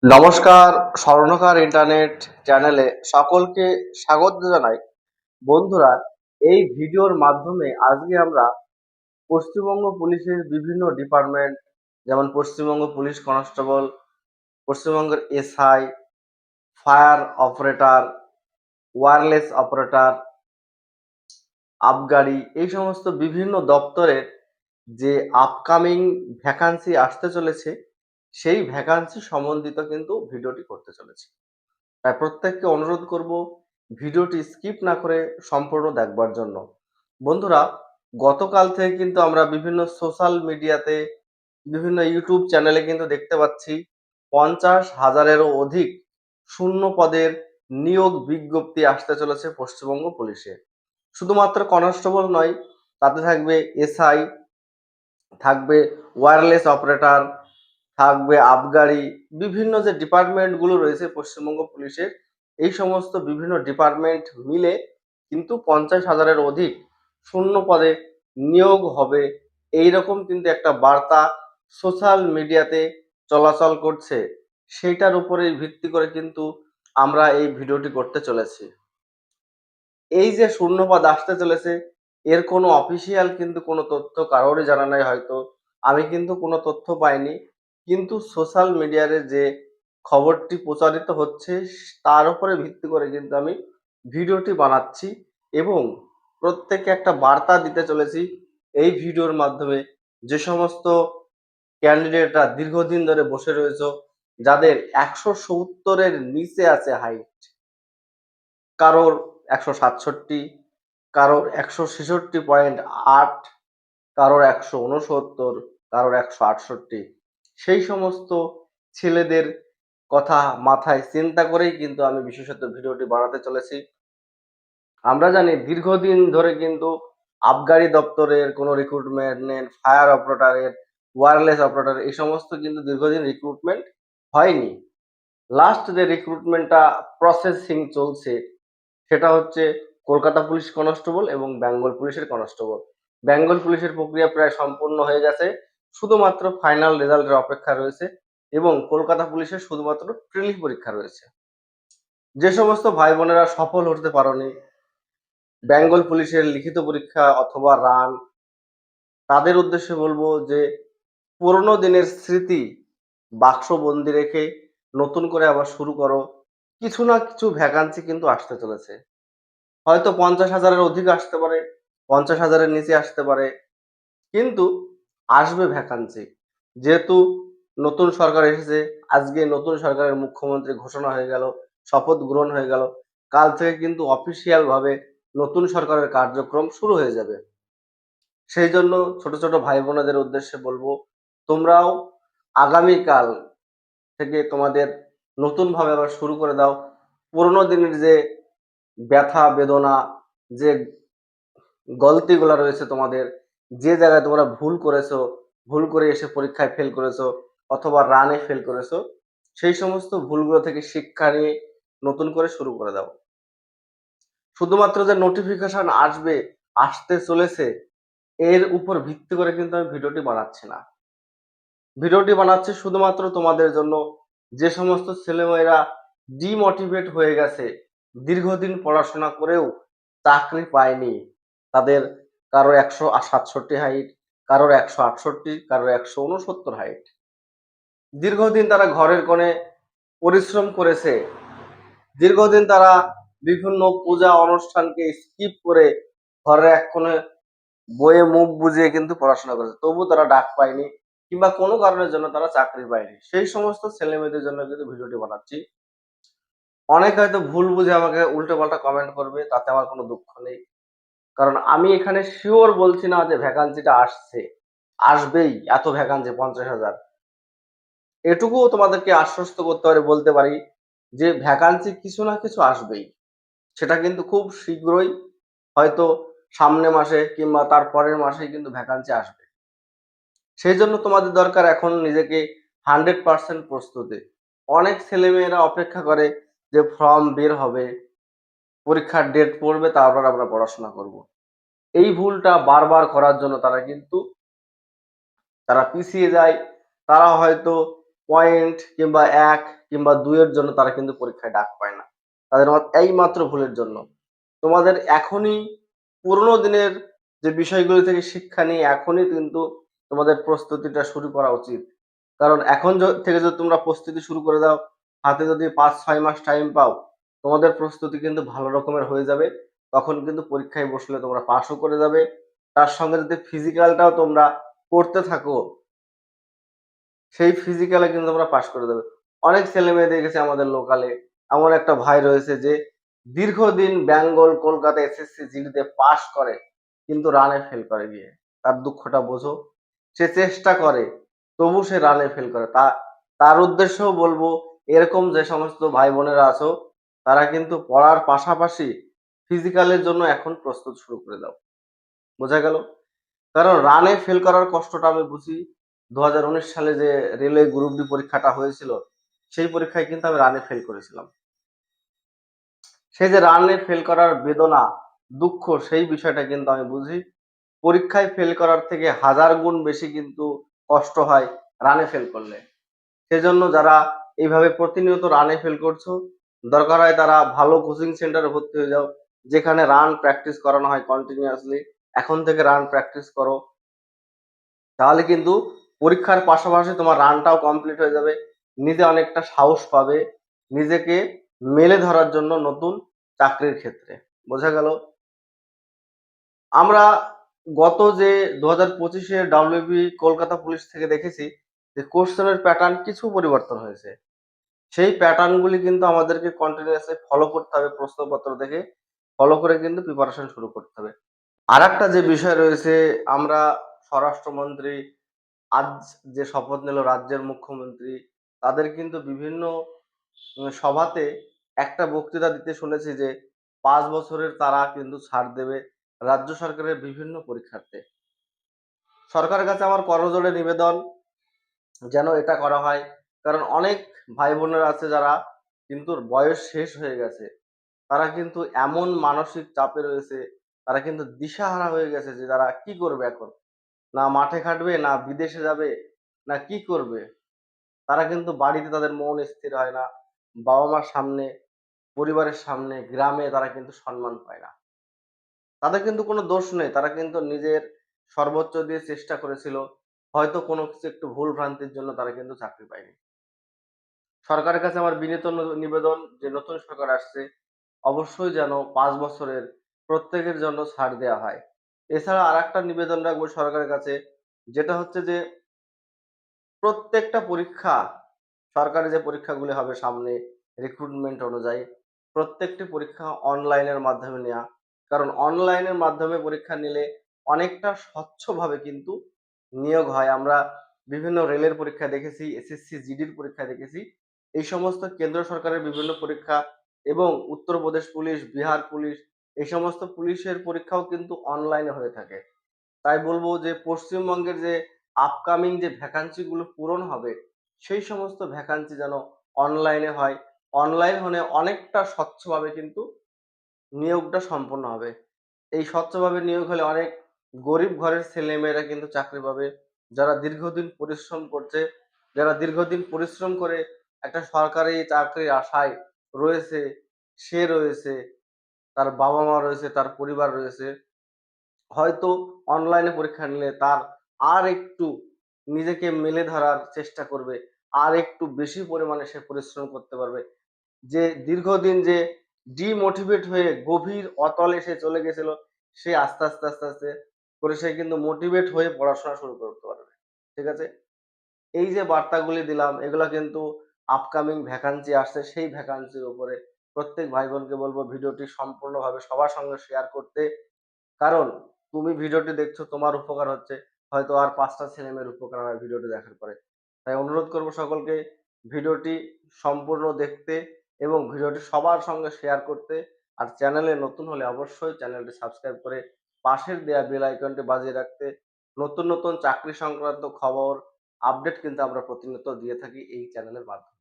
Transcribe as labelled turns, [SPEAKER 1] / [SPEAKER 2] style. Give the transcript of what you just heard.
[SPEAKER 1] নমস্কার। স্বর্ণকার ইন্টারনেট চ্যানেলে সকলকে স্বাগত জানাই। বন্ধুরা, এই ভিডিওর মাধ্যমে আজকে আমরা পশ্চিমবঙ্গ পুলিশের বিভিন্ন ডিপার্টমেন্ট, যেমন পশ্চিমবঙ্গ পুলিশ কনস্টেবল, পশ্চিমবঙ্গের SI, fire operator, wireless operator, আবগারি, এই সমস্ত বিভিন্ন দপ্তরের যে আপকামিং ভ্যাকান্সি আসতে চলেছে, সেই ভ্যাকান্সি সম্বন্ধিত কিন্তু ভিডিওটি করতে চলেছি। তাই প্রত্যেককে অনুরোধ করব ভিডিওটি স্কিপ না করে সম্পূর্ণ দেখবার জন্য। বন্ধুরা, গতকাল থেকে কিন্তু আমরা বিভিন্ন সোশ্যাল মিডিয়াতে, বিভিন্ন ইউটিউব চ্যানেলে কিন্তু দেখতে পাচ্ছি 50,000-এরও অধিক শূন্য পদের নিয়োগ বিজ্ঞপ্তি আসতে চলেছে পশ্চিমবঙ্গ পুলিশে। শুধুমাত্র কনস্টেবল নয়, তাতে থাকবে এসআই, থাকবে ওয়্যারলেস অপারেটর, থাকবে আবগারি, বিভিন্ন যে ডিপার্টমেন্টগুলো রয়েছে পশ্চিমবঙ্গ পুলিশের, এই সমস্ত বিভিন্ন ডিপার্টমেন্ট মিলে কিন্তু 50,000-এর অধিক শূন্য পদে নিয়োগ হবে। এইরকম কিন্তু একটা বার্তা সোশ্যাল মিডিয়াতে চলাচল করছে। সেইটার উপরেই ভিত্তি করে কিন্তু আমরা এই ভিডিওটি করতে চলেছি। এই যে শূন্যপদ আসতে চলেছে, এর কোনো অফিসিয়াল কিন্তু কোনো তথ্য কারোরই জানা নাই হয়তো। আমি কিন্তু কোনো তথ্য পাইনি। কিন্তু সোশ্যাল মিডিয়ার যে খবরটি প্রচারিত হচ্ছে তার উপরে ভিত্তি করে কিন্তু আমি ভিডিওটি বানাচ্ছি এবং প্রত্যেককে একটা বার্তা দিতে চলেছি এই ভিডিওর মাধ্যমে। যে সমস্ত ক্যান্ডিডেটরা দীর্ঘদিন ধরে বসে রয়েছে, যাদের 170-এর নিচে আছে হাইট, কারোর 167, কারোর 166.8, কারোর 169, কারোর 168, সেই সমস্ত ছেলেদের কথা মাথায় চিন্তা করেই কিন্তু আমি বিশেষত ভিডিওটি বানাতে চলেছি। আমরা জানি দীর্ঘদিন ধরে কিন্তু আবগারি দপ্তরের কোনো রিক্রুটমেন্ট নেন, ফায়ার অপারেটরের, ওয়্যারলেস অপারেটর, এই সমস্ত কিন্তু দীর্ঘদিন রিক্রুটমেন্ট হয়নি। লাস্ট যে রিক্রুটমেন্টটা প্রসেসিং চলছে সেটা হচ্ছে কলকাতা পুলিশ কনস্টেবল এবং বেঙ্গল পুলিশের কনস্টেবল। বেঙ্গল পুলিশের প্রক্রিয়া প্রায় সম্পূর্ণ হয়ে গেছে, শুধুমাত্র ফাইনাল রেজাল্টের অপেক্ষা রয়েছে এবং কলকাতা পুলিশের শুধুমাত্র প্রিলি পরীক্ষা রয়েছে। যে সমস্ত ভাই বোনেরা সফল হতে পারোনি বেঙ্গল পুলিশের লিখিত পরীক্ষা অথবা রান, তাদের উদ্দেশ্যে বলবো যে পুরোনো দিনের স্মৃতি বাক্সবন্দি রেখে নতুন করে আবার শুরু করো। কিছু না কিছু ভ্যাকান্সি কিন্তু আসতে চলেছে। হয়তো 50,000-এর অধিক আসতে পারে, 50,000-এর নিচে আসতে পারে, কিন্তু আসবে ভ্যাকান্সি। যেহেতু নতুন সরকার এসেছে, আজকে নতুন সরকারের মুখ্যমন্ত্রী ঘোষণা হয়ে গেল, শপথ গ্রহণ হয়ে গেল, কাল থেকে কিন্তু অফিসিয়াল ভাবে নতুন সরকারের কার্যক্রম শুরু হয়ে যাবে। সেই জন্য ছোট ছোট ভাই বোনেদের উদ্দেশ্যে বলবো, তোমরাও আগামীকাল থেকে তোমাদের নতুন ভাবে আবার শুরু করে দাও। পুরোনো দিনের যে ব্যথা বেদনা, যে গলতিগুলা রয়েছে তোমাদের, যে জায়গায় তোমরা ভুল করেছো, ভুল করে এসে পরীক্ষায় ফেল করেছো অথবা রানে ফেল করেছো, সেই সমস্ত ভুলগুলো থেকে শিক্ষা নিয়ে নতুন করে শুরু করে দাও। শুধুমাত্র যে নোটিফিকেশন আসবে, আসতে চলেছে, এর উপর ভিত্তি করে কিন্তু আমি ভিডিওটি বানাচ্ছি না। ভিডিওটি বানাচ্ছি শুধুমাত্র তোমাদের জন্য, যে সমস্ত ছেলেমেয়েরা ডিমোটিভেট হয়ে গেছে, দীর্ঘদিন পড়াশোনা করেও চাকরি পায়নি, তাদের কারোর 167 হাইট, কারোর 168, কারোর 169 হাইট, দীর্ঘদিন তারা ঘরের কোণে পরিশ্রম করেছে, দীর্ঘদিন তারা বিভিন্ন পূজা অনুষ্ঠানকে স্কিপ করে ঘরের এক কোণে বইয়ে মুখ বুজিয়ে কিন্তু পড়াশোনা করেছে, তবু তারা ডাক পায়নি কিংবা কোনো কারণের জন্য তারা চাকরি পায়নি। সেই সমস্ত ছেলে মেয়েদের জন্য কিন্তু ভিডিওটি বানাচ্ছি। অনেকে হয়তো ভুল বুঝে আমাকে উল্টো পাল্টা কমেন্ট করবে, তাতে আমার কোনো দুঃখ নেই। কারণ আমি এখানে শিওর বলছি না যে ভ্যাকান্সিটা আসছে, আসবেই এত ভ্যাকান্সি 50,000। এটুকুও তোমাদেরকে আশ্বস্ত করতে পারি, বলতে পারি যে ভ্যাকান্সি কিছু না কিছু আসবেই। সেটা কিন্তু খুব শীঘ্রই, হয়তো সামনে মাসে কিংবা তার পরের মাসেই কিন্তু ভ্যাকান্সি আসবে। সেই জন্য তোমাদের দরকার এখন নিজেকে 100% প্রস্তুতি। অনেক ছেলেমেয়েরা অপেক্ষা করে যে ফর্ম বের হবে, পরীক্ষার ডেট পড়বে, তারপর আমরা পড়াশোনা করব। এই ভুলটা বারবার করার জন্য তারা পিছিয়ে যায়। তারা হয়তো পয়েন্ট কিংবা ১ কিংবা ২ এর জন্য তারা কিন্তু পরীক্ষায় ডাক পায় না। তাদের এই মাত্র ভুলের জন্য। তোমাদের এখনই পুরোনো দিনের যে বিষয়গুলো থেকে শিক্ষা নিয়ে এখনই কিন্তু তোমাদের প্রস্তুতিটা শুরু করা উচিত। কারণ এখন থেকে যদি তোমরা প্রস্তুতি শুরু করে দাও, হাতে যদি ৫-৬ মাস টাইম পাও, তোমাদের প্রস্তুতি কিন্তু ভালো রকমের হয়ে যাবে। তখন কিন্তু পরীক্ষায় বসলে তোমরা পাসও করে যাবে। তার সঙ্গে যদি ফিজিক্যালটাও তোমরা করতে থাকো, সেই ফিজিক্যালে কিন্তু তোমরা পাস করে দেবে। অনেক ছেলেমেয়ে দেখেছি আমাদের লোকালে, এমন একটা ভাই রয়েছে যে দীর্ঘদিন বেঙ্গল, কলকাতা এসএসসি, জিডিতে পাস করে কিন্তু রানে ফেল করে গিয়ে। তার দুঃখটা বোঝো। সে চেষ্টা করে তবু সে রানে ফেল করে। তার উদ্দেশ্যেও বলবো, এরকম যে সমস্ত ভাই বোনেরা আছো তারা কিন্তু পড়ার পাশাপাশি ফিজিক্যালের জন্য এখন প্রস্তুত শুরু করে দাও। বোঝা গেল? কারণ রানে ফেল করার কষ্টটা আমি বুঝি। ২০১৯ সালে যে রেলওয়ে গ্রুপ ডি পরীক্ষাটা হয়েছিল, সেই পরীক্ষায় কিন্তু আমি রানে ফেল করেছিলাম। সেই যে রানে ফেল করার বেদনা, দুঃখ, সেই বিষয়টা কিন্তু আমি বুঝি। পরীক্ষায় ফেল করার থেকে ১০০০ গুণ বেশি কিন্তু কষ্ট হয় রানে ফেল করলে। সেজন্য যারা এইভাবে প্রতিনিয়ত রানে ফেল করছো, দরকার হয় তারা ভালো কোচিং সেন্টারে ভর্তি হয়ে যাও, যেখানে রান প্র্যাকটিস করানো হয় কন্টিনিউয়াসলি। এখন থেকে রান প্র্যাকটিস করো। তাহলে কিন্তু পরীক্ষার পাশাপাশি তোমার রানটাও কমপ্লিট হয়ে যাবে। নিজে অনেকটা সাহস পাবে নিজেকে মেলে ধরার জন্য নতুন চাকরির ক্ষেত্রে। বোঝা গেল? আমরা গত যে ২০২৫ এর WBI কলকাতা পুলিশ থেকে দেখেছি যে কোশ্চেনের প্যাটার্ন কিছু পরিবর্তন হয়েছে। সেই প্যাটার্ন গুলি কিন্তু আমাদেরকে কন্টিনিউয়াসলি ফলো করতে হবে, প্রশ্নপত্র দেখে ফলো করে কিন্তু প্রিপারেশন শুরু করতে হবে। আরেকটা যে বিষয় রয়েছে, আমরা স্বরাষ্ট্রমন্ত্রী আজ যে শপথ নিল রাজ্যের মুখ্যমন্ত্রী, তাদের কিন্তু বিভিন্ন সভাতে একটা বক্তৃতা দিতে শুনেছি যে ৫ বছরের তারা কিন্তু ছাড় দেবে রাজ্য সরকারের বিভিন্ন পরীক্ষার্থে। সরকারের কাছে আমার করজোড়ে নিবেদন যেন এটা করা হয়। কারণ অনেক ভাই বোনেরা আছে যারা কিন্তু বয়স শেষ হয়ে গেছে। তারা কিন্তু এমন মানসিক চাপে রয়েছে, তারা কিন্তু দিশাহারা হয়ে গেছে যে তারা কি করবে এখন? না মাঠে খাটবে, না বিদেশে যাবে, না কি করবে? তারা কিন্তু বাড়িতে তাদের মন স্থির হয় না। বাবা-মার সামনে, পরিবারের সামনে, গ্রামে তারা কিন্তু সম্মান পায় না। তাদের কিন্তু কোনো দোষ নেই। তারা কিন্তু নিজের সর্বোচ্চ দিয়ে চেষ্টা করেছিল। হয়তো কোনো কিছু একটু ভুল ভ্রান্তির জন্য তারা কিন্তু চাকরি পায়নি। সরকারের কাছে আমার বিনীত নিবেদন যে নতুন সরকার আসছে, অবশ্যই যেন ৫ বছরের প্রত্যেকের জন্য ছাড় দেয়া হয়। এছাড়া আরেকটা নিবেদন রাখবো সরকারের কাছে, যেটা হচ্ছে যে প্রত্যেকটা পরীক্ষা, সরকারি যে পরীক্ষাগুলি হবে সামনে রিক্রুটমেন্ট অনুযায়ী, প্রত্যেকটি পরীক্ষা অনলাইনের মাধ্যমে নেয়া। কারণ অনলাইনের মাধ্যমে পরীক্ষা নিলে অনেকটা স্বচ্ছভাবে কিন্তু নিয়োগ হয়। আমরা বিভিন্ন রেলের পরীক্ষা দেখেছি, এসএসসি, জিডির পরীক্ষা দেখেছি। এই সমস্ত কেন্দ্র সরকারের বিভিন্ন পরীক্ষা এবং উত্তরপ্রদেশ পুলিশ, বিহার পুলিশ, এই সমস্ত পুলিশের পরীক্ষাও কিন্তু অনলাইনে হয়ে থাকে। তাই বলবো যে পশ্চিমবঙ্গের যে আপকামিং যে ভ্যাকান্সি গুলো পূরণ হবে, সেই সমস্ত ভ্যাকান্সি যেন অনলাইনে হয়। অনলাইন হলে অনেকটা স্বচ্ছভাবে কিন্তু নিয়োগটা সম্পন্ন হবে। এই স্বচ্ছভাবে নিয়োগ হলে অনেক গরিব ঘরের ছেলেমেয়েরা কিন্তু চাকরি পাবে। যারা দীর্ঘদিন পরিশ্রম করছে, যারা দীর্ঘদিন পরিশ্রম করে একটা সরকারি চাকরির আশায় রয়েছে, সে রয়েছে, তার বাবা-মা রয়েছে, তার পরিবার রয়েছে। হয়তো অনলাইনে পরীক্ষা নিলে তার আর একটু নিজেকে মেলে ধরার চেষ্টা করবে। আর একটু বেশি পরিমাণে সে পরিশ্রম করতে পারবে। যে দীর্ঘদিন যে ডিমোটিভেট হয়ে গভীর অতলে সে চলে গেছিল, সে আস্তে আস্তে করে সে কিন্তু মোটিভেট হয়ে পড়াশোনা শুরু করতে পারবে। ঠিক আছে? এই যে বার্তাগুলি দিলাম এগুলা কিন্তু আপকামিং ভ্যাকান্সি আসছে, সেই ভ্যাকান্সির উপরে প্রত্যেক ভাই বোনকে বলবো ভিডিওটি সম্পূর্ণভাবে সবার সঙ্গে শেয়ার করতে। কারণ তুমি ভিডিওটি দেখছো, তোমার উপকার হচ্ছে, হয়তো আর ৫ টা ছেলেমেয়ের উপকার হয় ভিডিওটি দেখার পরে। তাই অনুরোধ করব সকলকে ভিডিওটি সম্পূর্ণ দেখতে এবং ভিডিওটি সবার সঙ্গে শেয়ার করতে। আর চ্যানেলে নতুন হলে অবশ্যই চ্যানেলটি সাবস্ক্রাইব করে পাশের দেয়া বেল আইকনটি বাজিয়ে রাখতে। নতুন চাকরি সংক্রান্ত খবর, আপডেট কিন্তু আমরা প্রতিনিয়ত দিয়ে থাকি এই চ্যানেলের মাধ্যমে।